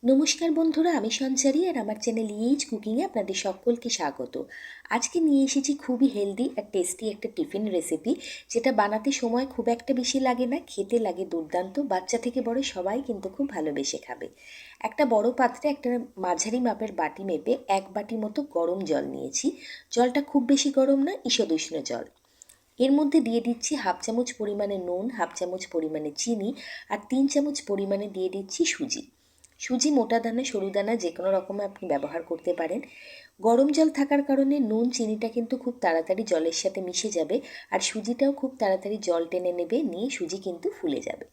নমস্কার বন্ধুরা, আমি সঞ্চারী আর আমার চ্যানেল ইজ কুকিংয়ে আপনাদের সকলকে স্বাগত। আজকে নিয়ে এসেছি খুবই হেলদি আর টেস্টি একটা টিফিন রেসিপি, যেটা বানাতে সময় খুব একটা বেশি লাগে না, খেতে লাগে দুর্দান্ত। বাচ্চা থেকে বড় সবাই কিন্তু খুব ভালোবেসে খাবে। একটা বড় পাত্রে একটা মাঝারি মাপের বাটি মেপে 1 বাটি মতো গরম জল নিয়েছি। জলটা খুব বেশি গরম না, ঈষদুষ্ণ জল। এর মধ্যে দিয়ে দিচ্ছি 1/2 চামচ পরিমাণে নুন, 1/2 চামচ পরিমাণে চিনি আর 3 চামচ পরিমাণে দিয়ে দিচ্ছি সুজি। সুজি মোটা দানা সরু দানা যে কোনো রকমে আপনি ব্যবহার করতে পারেন। গরম জল থাকার কারণে নুন চিনিটা কিন্তু খুব তাড়াতাড়ি জলের সাথে মিশে যাবে, আর সুজিটাও খুব তাড়াতাড়ি জল টেনে নেবে, নিয়ে সুজি কিন্তু ফুলে যাবে।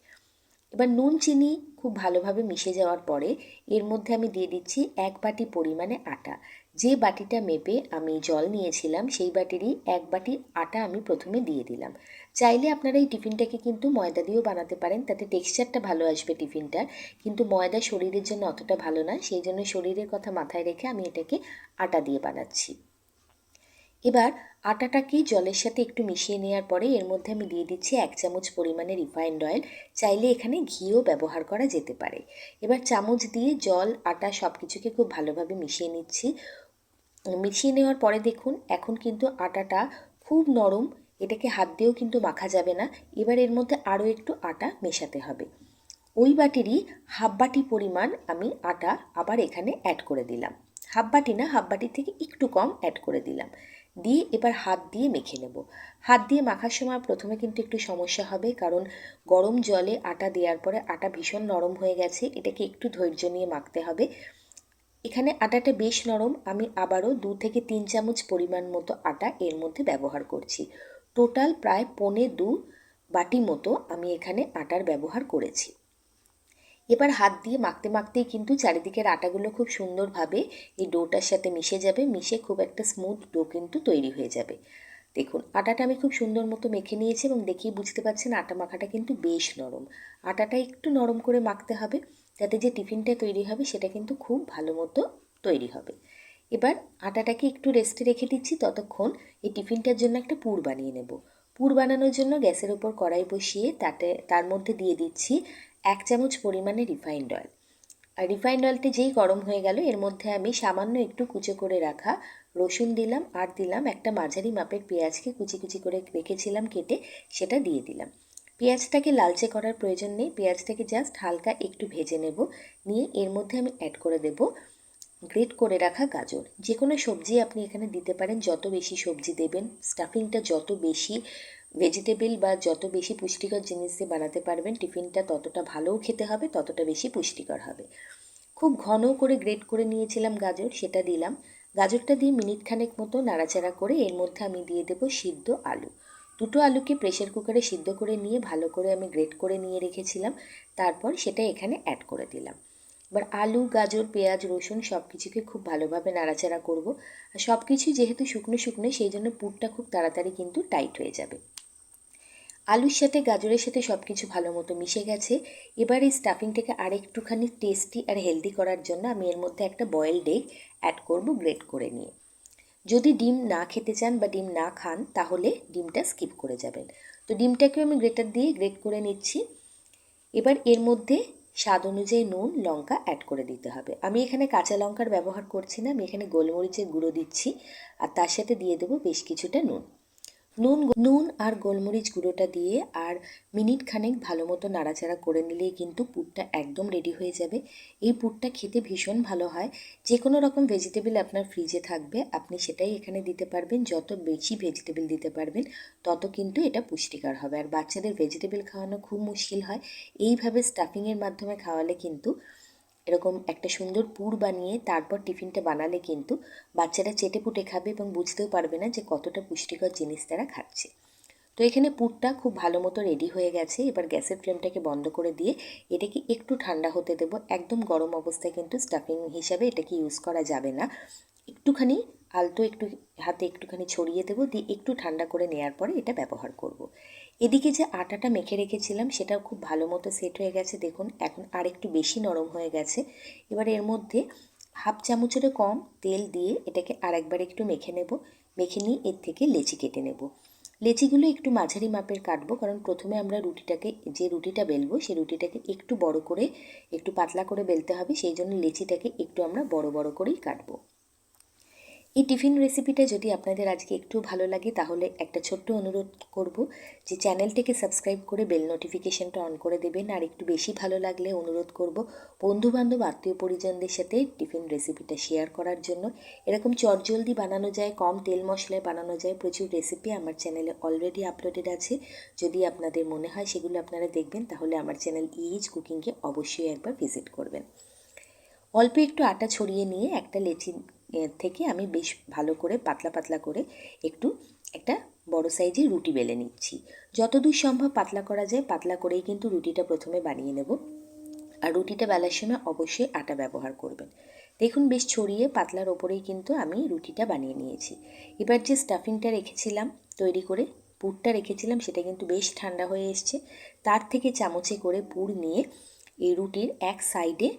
এবার নুন চিনি খুব ভালোভাবে মিশে যাওয়ার পরে এর মধ্যে আমি দিয়ে দিচ্ছি 1 বাটি পরিমাণে আটা। যে বাটিটা মেপে আমি জল নিয়েছিলাম সেই বাটিরই 1 বাটি আটা আমি প্রথমে দিয়ে দিলাম। চাইলে আপনারা এই টিফিনটাকে কিন্তু ময়দা দিয়েও বানাতে পারেন, তাতে টেক্সচারটা ভালো আসবে টিফিনটার। কিন্তু ময়দা শরীরের জন্য অতটা ভালো না, সেই জন্য শরীরের কথা মাথায় রেখে আমি এটাকে আটা দিয়ে বানাচ্ছি। এবার আটাটাকে জলের সাথে একটু মিশিয়ে নেওয়ার পরে এর মধ্যে আমি দিয়ে দিচ্ছি 1 চামচ পরিমাণে রিফাইন্ড অয়েল। চাইলে এখানে ঘিও ব্যবহার করা যেতে পারে। এবার চামচ দিয়ে জল আটা সব কিছুকে খুব ভালোভাবে মিশিয়ে নিচ্ছি। মিশিয়ে নেওয়ার পরে দেখুন এখন কিন্তু আটাটা খুব নরম, এটাকে হাত দিয়েও কিন্তু মাখা যাবে না। এবার এর মধ্যে আরও একটু আটা মেশাতে হবে। ওই বাটিরই 1/2 বাটি পরিমাণ আমি আটা আবার এখানে অ্যাড করে দিলাম। 1/2 বাটি না, 1/2 বাটির থেকে একটু কম অ্যাড করে দিলাম। দিয়ে এবার হাত দিয়ে মেখে নেব। হাত দিয়ে মাখার সময় প্রথমে কিন্তু একটু সমস্যা হবে, কারণ গরম জলে আটা দেওয়ার পরে আটা ভীষণ নরম হয়ে গেছে, এটাকে একটু ধৈর্য নিয়ে মাখতে হবে। এখানে আটাটা বেশ নরম, আমি আবারও 2 থেকে 3 চামচ পরিমাণ মতো আটা এর মধ্যে ব্যবহার করছি। টোটাল প্রায় 1.25 বাটি মতো আমি এখানে আটার ব্যবহার করেছি। এবার হাত দিয়ে মাখতে মাখতেই কিন্তু চারিদিকের আটাগুলো খুব সুন্দরভাবে এই ডোটার সাথে মিশে যাবে, মিশে খুব একটা স্মুথ ডো কিন্তু তৈরি হয়ে যাবে। দেখুন আটাটা আমি খুব সুন্দর মতো মেখে নিয়েছি এবং দেখেই বুঝতে পারছেন আটা মাখাটা কিন্তু বেশ নরম। আটাটা একটু নরম করে মাখতে হবে, যাতে যে টিফিনটা তৈরি হবে সেটা কিন্তু খুব ভালো মতো তৈরি হবে। এবার আটাটাকে একটু রেস্টে রেখে দিচ্ছি, ততক্ষণ এই টিফিনটার জন্য একটা পুর বানিয়ে নেব। পুর বানানোর জন্য গ্যাসের ওপর কড়াই বসিয়ে তার মধ্যে দিয়ে দিচ্ছি 1 চামচ পরিমাণে রিফাইন্ড অয়েল। আর রিফাইন্ড অয়েলটা যেই গরম হয়ে গেল এর মধ্যে আমি সামান্য একটু কুচো করে রাখা রসুন দিলাম, আর দিলাম একটা মাঝারি মাপের পেঁয়াজকে কুচি কুচি করে রেখেছিলাম কেটে, সেটা দিয়ে দিলাম। পেঁয়াজটাকে লালচে করার প্রয়োজন নেই, পেঁয়াজটাকে জাস্ট হালকা একটু ভেজে নেব। নিয়ে এর মধ্যে আমি অ্যাড করে দেব গ্রেট করে রাখা গাজর। যে কোনো সবজি আপনি এখানে দিতে পারেন, যত বেশি সবজি দেবেন স্টাফিংটা যত বেশি ভেজিটেবল বা যত বেশি পুষ্টিকর জিনিস দিয়ে বানাতে পারবেন টিফিনটা ততটা ভালোও খেতে হবে, ততটা বেশি পুষ্টিকর হবে। খুব ঘন করে গ্রেট করে নিয়েছিলাম গাজর, সেটা দিলাম। গাজরটা দিয়ে মিনিট খানেক মতো নাড়াচাড়া করে এর মধ্যে আমি দিয়ে দেবো সিদ্ধ আলু। দুটো আলুকে প্রেশার কুকারে সিদ্ধ করে নিয়ে ভালো করে আমি গ্রেট করে নিয়ে রেখেছিলাম, তারপর সেটা এখানে অ্যাড করে দিলাম। এবার আলু গাজর পেঁয়াজ রসুন সব কিছুকে খুব ভালোভাবে নাড়াচাড়া করব। আর সব কিছুই যেহেতু শুকনো শুকনো সেই জন্য পুরটা খুব তাড়াতাড়ি কিন্তু টাইট হয়ে যাবে। আলুর সাথে গাজরের সাথে সব কিছু ভালো মতো মিশে গেছে। এবার এই স্টাফিংটাকে আর একটুখানি টেস্টি আর হেলদি করার জন্য আমি এর মধ্যে একটা বয়েলড এগ অ্যাড করব গ্রেট করে নিয়ে। যদি ডিম না খেতে চান বা ডিম না খান তাহলে ডিমটা স্কিপ করে যাবেন। তো ডিমটাকেও আমি গ্রেটার দিয়ে গ্রেট করে নিচ্ছি। এবার এর মধ্যে স্বাদ অনুযায়ী নুন লঙ্কা অ্যাড করে দিতে হবে। আমি এখানে কাঁচা লঙ্কার ব্যবহার করছি না, আমি এখানে গোলমরিচের গুঁড়ো দিচ্ছি, আর তার সাথে দিয়ে দেবো বেশ কিছুটা নুন। নুন আর গোলমরিচ গুঁড়োটা দিয়ে আর মিনিট খানেক ভালো মতো নাড়াচাড়া করে নিলেই কিন্তু পুরটা একদম রেডি হয়ে যাবে। এই পুরটা খেতে ভীষণ ভালো হয়। যে কোনো রকম ভেজিটেবল আপনার ফ্রিজে থাকবে আপনি সেটাই এখানে দিতে পারবেন। যত বেশি ভেজিটেবল দিতে পারবেন তত কিন্তু এটা পুষ্টিকর হবে। আর বাচ্চাদের ভেজিটেবল খাওয়ানো খুব মুশকিল হয়, এইভাবে স্টাফিংয়ের মাধ্যমে খাওয়ালে কিন্তু এরকম একটা সুন্দর পুর বানিয়ে তারপর টিফিনটা বানালে কিন্তু বাচ্চারা চেটেপুটে খাবে এবং বুঝতেও পারবে না যে কতটা পুষ্টিকর জিনিস তারা খাচ্ছে। তো এখানে পুরটা খুব ভালো মতো রেডি হয়ে গেছে। এবার গ্যাসের ফ্লেমটাকে বন্ধ করে দিয়ে এটাকে একটু ঠান্ডা হতে দেবো। একদম গরম অবস্থায় কিন্তু স্টাফিং হিসাবে এটাকে ইউজ করা যাবে না। একটুখানি আলতো একটু হাতে একটুখানি ছড়িয়ে দেবো, দিয়ে একটু ঠান্ডা করে নেওয়ার পরে এটা ব্যবহার করব। এদিকে যে আটাটা মেখে রেখেছিলাম সেটাও খুব ভালো মতো সেট হয়ে গেছে, দেখুন এখন আর একটু বেশি নরম হয়ে গেছে। এবার এর মধ্যে 1/2 চামচেরও কম তেল দিয়ে এটাকে আরেকবার একটু মেখে নেব। মেখে নিয়ে এর থেকে লেচি কেটে নেব। লেচিগুলো একটু মাঝারি মাপের কাটবো, কারণ প্রথমে আমরা যে রুটিটা বেলবো সেই রুটিটাকে একটু বড় করে একটু পাতলা করে বেলতে হবে, সেই জন্য লেচিটাকে একটু আমরা বড় বড় করেই কাটবো। এই টিফিন রেসিপিটা যদি আপনাদের আজকে একটু ভালো লাগে তাহলে একটা ছোট্ট অনুরোধ করব যে চ্যানেলটিকে সাবস্ক্রাইব করে বেল নোটিফিকেশনটা অন করে দেবেন। আর একটু বেশি ভালো লাগলে অনুরোধ করব বন্ধুবান্ধব আত্মীয় পরিজনদের সাথে টিফিন রেসিপিটা শেয়ার করার জন্য। এরকম চটজলদি বানানো যায়, কম তেল মশলায় বানানো যায় প্রচুর রেসিপি আমার চ্যানেলে অলরেডি আপলোডেড আছে। যদি আপনাদের মনে হয় সেগুলো আপনারা দেখবেন তাহলে আমার চ্যানেল ইজ কুকিংকে অবশ্যই একবার ভিজিট করবেন। অল্প একটু আটা ছড়িয়ে নিয়ে একটা লেচি থেকে আমি বেশ ভালো করে পাতলা পাতলা করে একটা বড় সাইজের রুটি বেলে নিচ্ছি। যতদূর সম্ভব পাতলা করা যায় পাতলা করেই কিন্তু রুটিটা প্রথমে বানিয়ে নেব। আর রুটিটা বেলার সময় অবশ্যই আটা ব্যবহার করবেন। দেখুন বেশ ছড়িয়ে পাতলার ওপরেই কিন্তু আমি রুটিটা বানিয়ে নিয়েছি। এবার যে স্টাফিংটা রেখেছিলাম তৈরি করে, পুরটা রেখেছিলাম, সেটা কিন্তু বেশ ঠান্ডা হয়ে এসছে। তার থেকে চামচে করে পুর নিয়ে এই রুটির এক সাইডে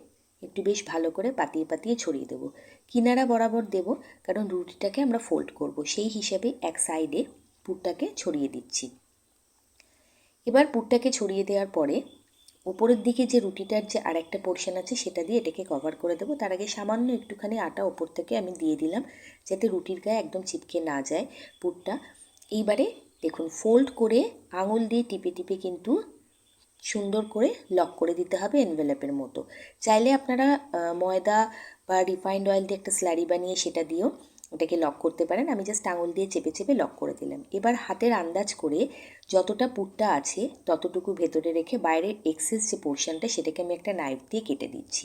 একটু বেশ ভালো করে পাতিয়ে পাতিয়ে ছড়িয়ে দেবো। কিনারা বরাবর দেব, কারণ রুটিটাকে আমরা ফোল্ড করব, সেই হিসাবে এক সাইডে পুরটাকে ছড়িয়ে দিচ্ছি। এবার পুরটাকে ছড়িয়ে দেওয়ার পরে উপরের দিকে যে রুটিটার যে আরেকটা পোর্শন আছে সেটা দিয়ে এটাকে কভার করে দেবো। তার আগে সামান্য একটুখানি আটা ওপর থেকে আমি দিয়ে দিলাম, যাতে রুটির গায়ে একদম চিপকে না যায় পুরটা। এইবারে দেখুন ফোল্ড করে আঙুল দিয়ে টিপে টিপে কিন্তু সুন্দর করে লক করে দিতে হবে এনভেলপের মতো। চাইলে আপনারা ময়দা বা রিফাইন্ড অয়েল দিয়ে একটা স্লারি বানিয়ে সেটা দিয়েও ওটাকে লক করতে পারেন। আমি জাস্ট আঙুল দিয়ে চেপে চেপে লক করে দিলাম। এবার হাতের আন্দাজ করে যতটা পুরটা আছে ততটুকু ভেতরে রেখে বাইরের এক্সেস যে পোর্শনটা সেটাকে আমি একটা নাইফ দিয়ে কেটে দিচ্ছি।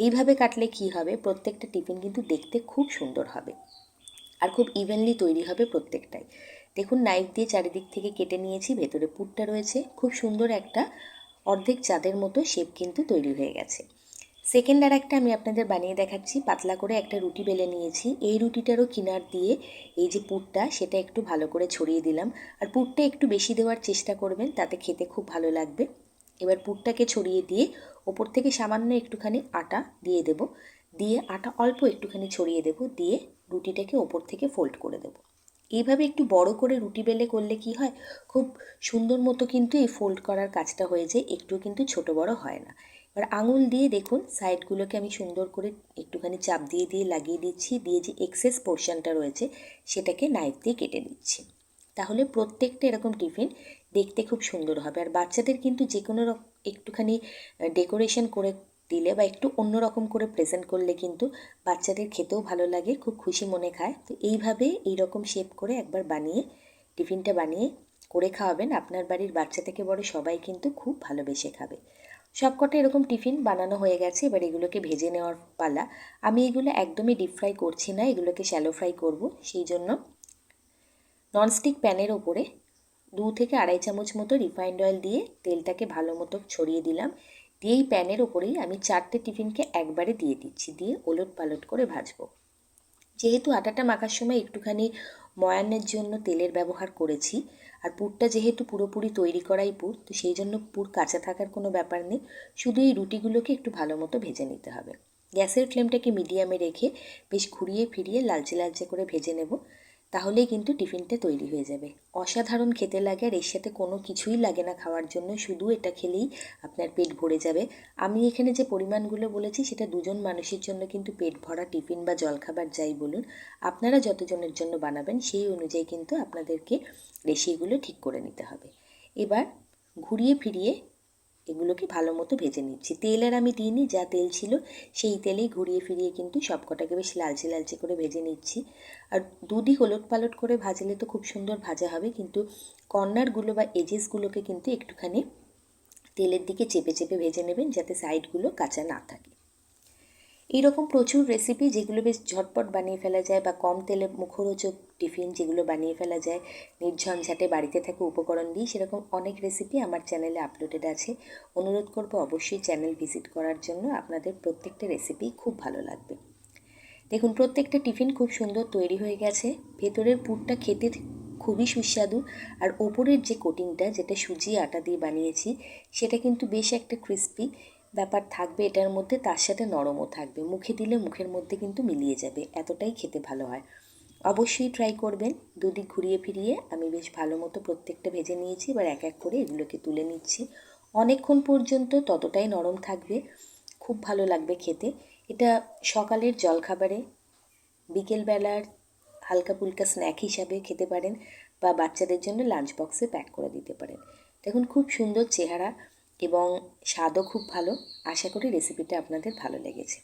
এইভাবে কাটলে কি হবে, প্রত্যেকটা টিফিন কিন্তু দেখতে খুব সুন্দর হবে আর খুব ইভেনলি তৈরি হবে প্রত্যেকটাই। দেখুন নাইফ দিয়ে চারিদিক থেকে কেটে নিয়েছি, ভেতরে পুরটা রয়েছে, খুব সুন্দর একটা অর্ধেক চাঁদের মতো শেপ কিন্তু তৈরি হয়ে গেছে। সেকেন্ড আর একটা আমি আপনাদের বানিয়ে দেখাচ্ছি। পাতলা করে একটা রুটি বেলে নিয়েছি, এই রুটিটারও কিনার দিয়ে এই যে পুরটা সেটা একটু ভালো করে ছড়িয়ে দিলাম। আর পুরটা একটু বেশি দেওয়ার চেষ্টা করবেন, তাতে খেতে খুব ভালো লাগবে। এবার পুরটাকে ছড়িয়ে দিয়ে ওপর থেকে সামান্য একটুখানি আটা দিয়ে দেব, দিয়ে আটা অল্প একটুখানি ছড়িয়ে দেব, দিয়ে রুটিটাকে ওপর থেকে ফোল্ড করে দেব। এইভাবে একটু বড় করে রুটি বেলে করলে কি হয়, খুব সুন্দর মতো কিন্তু এই ফোল্ড করার কাজটা হয়ে যায়, একটু কিন্তু ছোট বড় হয় না। এবার আঙুল দিয়ে দেখুন সাইডগুলোকে আমি সুন্দর করে একটুখানি চাপ দিয়ে দিয়ে লাগিয়ে দিচ্ছি, দিয়ে যে এক্সেস পোর্শনটা রয়েছে সেটাকে নাইফ দিয়ে কেটে দিচ্ছি। তাহলে প্রত্যেকটা এরকম টিফিন দেখতে খুব সুন্দর হবে। আর বাচ্চাদের কিন্তু যে কোনো একটুখানি ডেকোরেশন করে দিলে বা একটু অন্যরকম করে প্রেজেন্ট করলে কিন্তু বাচ্চাদের খেতেও ভালো লাগে, খুব খুশি মনে খায়। তো এইভাবে এইরকম শেপ করে একবার বানিয়ে টিফিনটা বানিয়ে করে খাওয়াবেন, আপনার বাড়ির বাচ্চা থেকে বড় সবাই কিন্তু খুব ভালোবেসে খাবে। সবকটা এরকম টিফিন বানানো হয়ে গেছে, এবার এগুলোকে ভেজে নেওয়ার পালা। আমি এগুলো একদমই ডিপ ফ্রাই করছি না, এগুলোকে শ্যালো ফ্রাই করব। সেই জন্য ননস্টিক প্যানের ওপরে 2 থেকে আড়াই চামচ মতো রিফাইন্ড অয়েল দিয়ে তেলটাকে ভালো মতো ছড়িয়ে দিলাম। দিয়ে এই প্যানের ওপরেই আমি 4টে টিফিনকে একবারে দিয়ে দিচ্ছি, দিয়ে ওলট পালট করে ভাজবো। যেহেতু আটাটা মাখার সময় একটুখানি ময়ানের জন্য তেলের ব্যবহার করেছি, আর পুরটা যেহেতু পুরোপুরি তৈরি করাই পুর, তো সেই জন্য পুর কাঁচা থাকার কোনো ব্যাপার নেই, শুধু এই রুটিগুলোকে একটু ভালো মতো ভেজে নিতে হবে। গ্যাসের ফ্লেমটাকে মিডিয়ামে রেখে বেশ ঘুরিয়ে ফিরিয়ে লালচে লালচে করে ভেজে নেব, তাহলেই কিন্তু টিফিনটা তৈরি হয়ে যাবে। অসাধারণ খেতে লাগে, আর এর সাথে কোনো কিছুই লাগে না খাওয়ার জন্য, শুধু এটা খেলেই আপনার পেট ভরে যাবে। আমি এখানে যে পরিমাণগুলো বলেছি সেটা দুজন মানুষের জন্য কিন্তু পেট ভরা টিফিন বা জলখাবার যাই বলুন। আপনারা যতজনের জন্য বানাবেন সেই অনুযায়ী কিন্তু আপনাদেরকে রেশিওগুলো ঠিক করে নিতে হবে। এবার ঘুরিয়ে ফিরিয়ে এগুলোকে ভালো মতো ভেজে নিচ্ছি। তেল আর আমি দিইনি, যা তেল ছিল সেই তেলেই ঘুরিয়ে ফিরিয়ে কিন্তু সবকটাকে বেশ লালচে লালচে করে ভেজে নিচ্ছি। আর দুদিক ওলট পালট করে ভাজলে তো খুব সুন্দর ভাজা হবে, কিন্তু কর্নারগুলো বা এজেসগুলোকে কিন্তু একটুখানি তেলের দিকে চেপে চেপে ভেজে নেবেন, যাতে সাইডগুলো কাঁচা না থাকে। এইরকম প্রচুর রেসিপি যেগুলো বেশ ঝটপট বানিয়ে ফেলা যায়, বা কম তেলে মুখরোচক টিফিন যেগুলো বানিয়ে ফেলা যায় নির্ঝঞ্ঝাটে বাড়িতে থাকা উপকরণ দিয়ে, সেরকম অনেক রেসিপি আমার চ্যানেলে আপলোডেড আছে। অনুরোধ করব অবশ্যই চ্যানেল ভিজিট করার জন্য, আপনাদের প্রত্যেকটা রেসিপি খুব ভালো লাগবে। দেখুন প্রত্যেকটা টিফিন খুব সুন্দর তৈরি হয়ে গেছে। ভেতরের পুরটা খেতে খুবই সুস্বাদু, আর ওপরের যে কোটিংটা যেটা সুজি আটা দিয়ে বানিয়েছি সেটা কিন্তু বেশ একটা ক্রিস্পি ব্যাপার থাকবে এটার মধ্যে, তার সাথে নরমও থাকবে, মুখে দিলে মুখের মধ্যে কিন্তু মিলিয়ে যাবে, এতটাই খেতে ভালো হয়। অবশ্যই ট্রাই করবেন। দুদিক ঘুরিয়ে ফিরিয়ে আমি বেশ ভালো মতো প্রত্যেকটা ভেজে নিয়েছি। এবার এক এক করে এগুলোকে তুলে নিচ্ছি। অনেকক্ষণ পর্যন্ত ততটাই নরম থাকবে, খুব ভালো লাগবে খেতে। এটা সকালের জলখাবারে, বিকেলবেলার হালকা ফুলকা স্ন্যাক হিসাবে খেতে পারেন, বা বাচ্চাদের জন্য লাঞ্চ বক্সে প্যাক করে দিতে পারেন। দেখুন খুব সুন্দর চেহারা এবং স্বাদও খুব ভালো। আশা করি রেসিপিটা আপনাদের ভালো লেগেছে।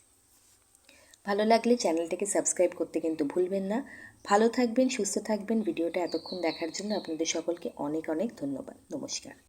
ভালো লাগলে চ্যানেলটাকে সাবস্ক্রাইব করতে কিন্তু ভুলবেন না। ভালো থাকবেন, সুস্থ থাকবেন। ভিডিওটা এতক্ষণ দেখার জন্য আপনাদের সকলকে অনেক অনেক ধন্যবাদ। নমস্কার।